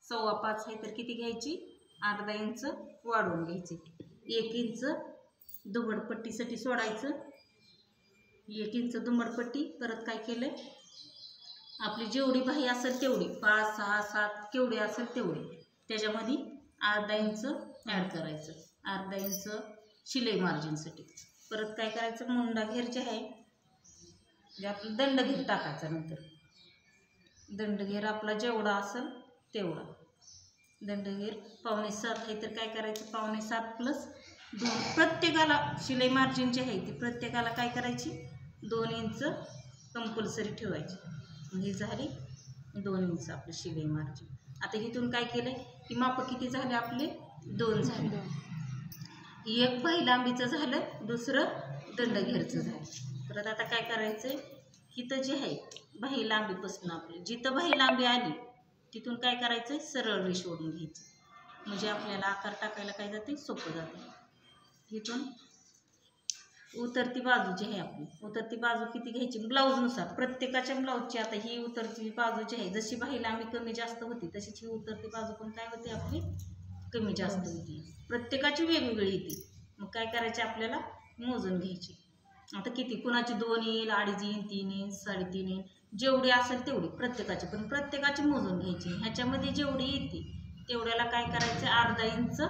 5.25 आहे तर किती घ्यायची, अर्धा इंच वाढवून घ्यायचे. 1 इंच दुमडपट्टीसाठी सोडायचं, 1 इंच दुमडपट्टी. परत काय केलंय, आपली जेवढी बाही असेल तेवढी 5, 6, 7 केवढी असेल तेवढी त्याच्यामध्ये अर्धा इंच ॲड करायचं, अर्धा इंच शिलाई मार्जिनसाठी. परत काय करायचं, मुंडा घेर जे आहे जे आपलं दंड घेर टाकायचा. नंतर दंड घेर आपला जेवढा असेल तेवढा. दंड घेर 7.25 आहे तर काय करायचं, 7.25 प्लस 2. प्रत्येकाला शिलाई मार्जिन जे आहे ती प्रत्येकाला काय करायची, 2 इंच कंपल्सरी ठेवायची. ही झाली 2 इंच आपलं शिलाई मार्जिन. आता इथून काय केलं, की माप किती झाले आपले, 2 झाले. एक बाही लांबीचं झालं, दुसरं दंड घेरचं झालं. परत आता काय करायचं, इथं जे आहे बाही लांबीपासून आपली जिथं बाही लांबी आली तिथून काय करायचं, सरळ रेष ओढून घ्यायची. म्हणजे आपल्याला आकार टाकायला काय जाते, सोपं जातं. इथून उतरती बाजू जी आहे आपली, उतरती बाजू किती घ्यायची, ब्लाऊजनुसार प्रत्येकाच्या ब्लाऊजची. आता ही उतरती बाजू जी आहे, जशी बाही लांबी कमी जास्त होती तशीच ही उतरती बाजू पण काय होते आपली, कमी जास्त होती. प्रत्येकाची वेगवेगळी येते. मग काय करायचे, आपल्याला मोजून घ्यायची. आता किती, कुणाची 2 येईल, 2.5 येईल, 3 येईल, 3.5 येईल, जेवढी असेल तेवढी प्रत्येकाची. पण प्रत्येकाची मोजून घ्यायची. ह्याच्यामध्ये जेवढी येते तेवढ्याला काय करायचं, अर्धा इंच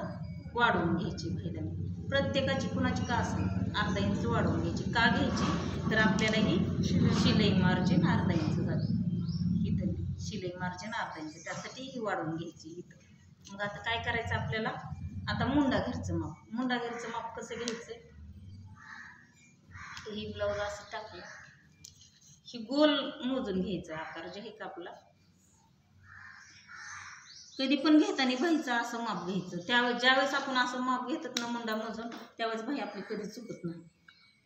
वाढवून घ्यायची. पहिल्यांदा प्रत्येकाची कुणाची का असेल अर्धा इंच वाढवून घ्यायची. का घ्यायची, तर आपल्याला ही शिलाई मार्जिन अर्धा इंच जाते. इथं शिलाई मार्जिन अर्धा इंच, त्यासाठी ही वाढवून घ्यायची इथं. मग आता काय करायचं आपल्याला, आता मुंडा घेरचं माप. मुंडा घेरचं माप कसं घ्यायचं, ही ब्लाऊज असं टाकलं, ही गोल मोजून घ्यायचा आकार जे आहे का आपला. कधी पण घेताना बाहीचं असं माप घ्यायचं. त्यावेळेस ज्यावेळेस आपण असं माप घेतात ना मुंडा मोजून, त्यावेळेस बाही आपली कधी चुकत नाही.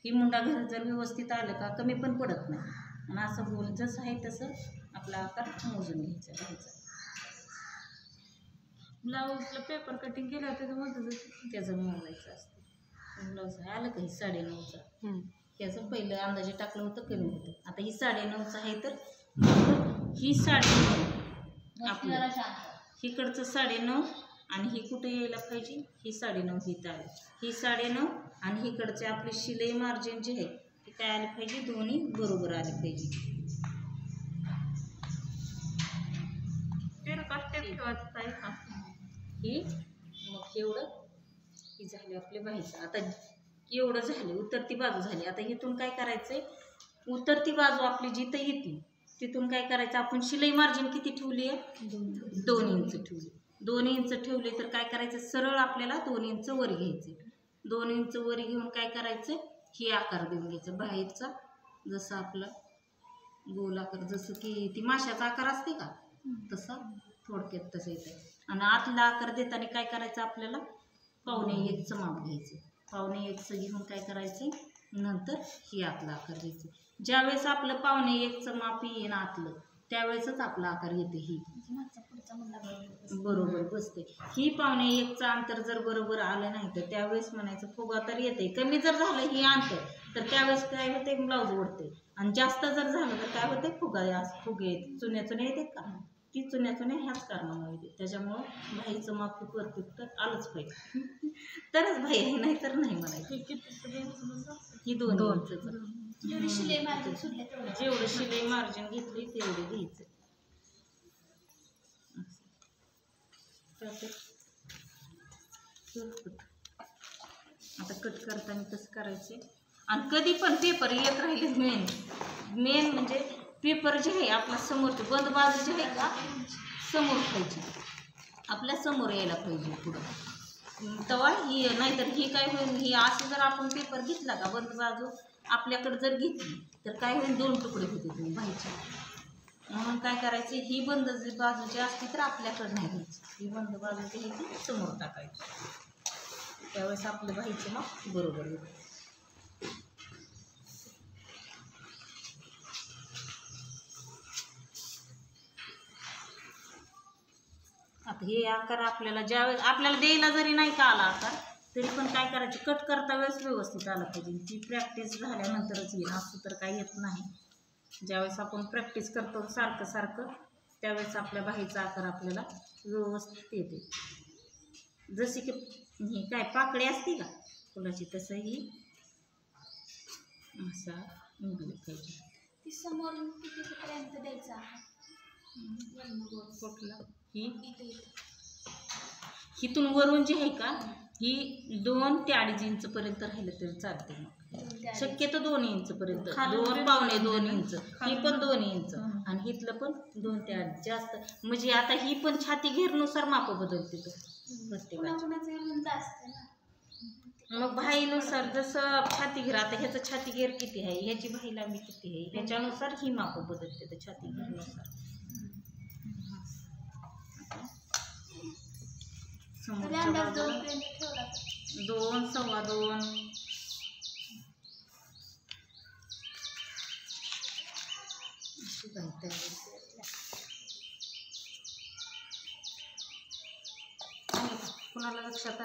ही मुंडा घेर जर व्यवस्थित आलं का कमी पण पडत नाही. आणि असं गोल जसं आहे तसं आपला आकार मोजून घ्यायचा बाहीचा. ब्लाऊजला पेपर कटिंग केलं त्याचं मोजायचं असतं. ब्लाऊज आलं का, ही 9.5चा त्याचं पहिलं अंदाजे टाकलं होतं, कमी होतं. आता ही 9.5चा आहे तर ही 9.5 आपल्याला, इकडचं 9.5 आणि ही कुठे यायला पाहिजे, ही 9.5 ही आली, ही 9.5 आणि इकडचे आपली शिलाई मार्जिन जे आहे ते काय आले पाहिजे, दोन्ही बरोबर आले पाहिजे. ही मग एवढं ही झाली आपली बाहीचं. आता एवढं झालं, उतरती बाजू झाली. आता इथून काय करायचंय, उतरती बाजू आपली जिथं येते तिथून काय करायचं, आपण शिलाई मार्जिन किती ठेवली आहे, 2 इंच ठेवली. 2 इंच ठेवले तर काय करायचं, सरळ आपल्याला 2 इंच वर घ्यायचे. 2 इंच वर घेऊन काय करायचं, ही आकार देऊन घ्यायचं बाहेरचा. जसं आपलं गोल आकार, जसं की ती माशाचा आकार असते का तसा, थोडक्यात तसं येतं. आणि आतला आकार देताना काय करायचं, आपल्याला 1.25 माप घ्यायचं. 1.25 घेऊन काय करायचं, नंतर ही आतला आकार द्यायचं. ज्यावेळेस आपलं 1.25 माप येईन आतलं त्यावेळेसच आपला आकार येते. ही बरोबर बसते. ही 1.25 अंतर जर बरोबर आलं नाही तर त्यावेळेस म्हणायचं फुगा तर येते. कमी जर झालं ही अंतर तर त्यावेळेस काय होते, ब्लाऊज ओढते. आणि जास्त जर झालं तर काय होते, फुगे येते, चुन्या येतात का, ती चुन्या ह्याच कारणामुळे येते. त्याच्यामुळं बाहीचं माप परफेक्ट आलंच पाहिजे तरच बाही आहे, नाही तर नाही म्हणायचं. ही 2 इंच जेवढं शिलाई मार्जिन घेतली तेवढे घ्यायचं. आता कट करताना कसं करायचे. आणि कधी पण पेपर एक राहिले, मेन म्हणजे पेपर जे आहे आपला समोरची बंद बाजू जी आहे का समोर पाहिजे, आपल्या समोर यायला पाहिजे पुढं. तेव्हा ही नाहीतर ही काय होईल, ही असं जर आपण पेपर घेतला का बंद बाजू आपल्याकडे जर घेतली तर काय होईल, 2 तुकडे होते तुम्ही बाहीचे. म्हणून काय करायचे, ही बंद बाजू जी असते तर आपल्याकडे नाही घ्यायची, ही बंद बाजू जी आहे ती समोर टाकायची. त्यावेळेस आपलं बाहीचं मग बरोबर येतं. आता हे आकार आपल्याला ज्यावेळेस आपल्याला द्यायला जरी नाही का आला आकार तरी पण काय करायचे, कट करता वेळेस व्यवस्थित आला पाहिजे. ती प्रॅक्टिस झाल्यानंतरच येईल, असं तर काही येत नाही. ज्यावेळेस आपण प्रॅक्टिस करतो सारखं त्यावेळेस आपल्या बाहीचा आकार आपल्याला व्यवस्थित येते. जशी की ही काय पाकळी असते का फुलाची, तसं ही असा निघली पाहिजे. ती समोरून कितीपर्यंत द्यायचा आहे? कुठला ही हिथून वरून जे आहे का ही 2 ते 2.5 इंच पर्यंत राहिलं तरी चालते. मग शक्यतो 2 इंच पर्यंत, 2 पावणे 2 इंच, ही पण 2 इंच आणि हिथलं पण 2 ते 2.5 जास्त. म्हणजे आता ही पण छाती घेरनुसार माप बदलते तो प्रत्येकाची. मग भाईनुसार जसं छाती घेर, आता ह्याचं छाती घेर किती आहे, ह्याची भाई लांबी किती आहे, ह्याच्यानुसार ही माप बदलते तर छाती घेरनुसार. समोरच्या बाजूला 2, 2.25 अशी बाई तयार कुणाला लक्षात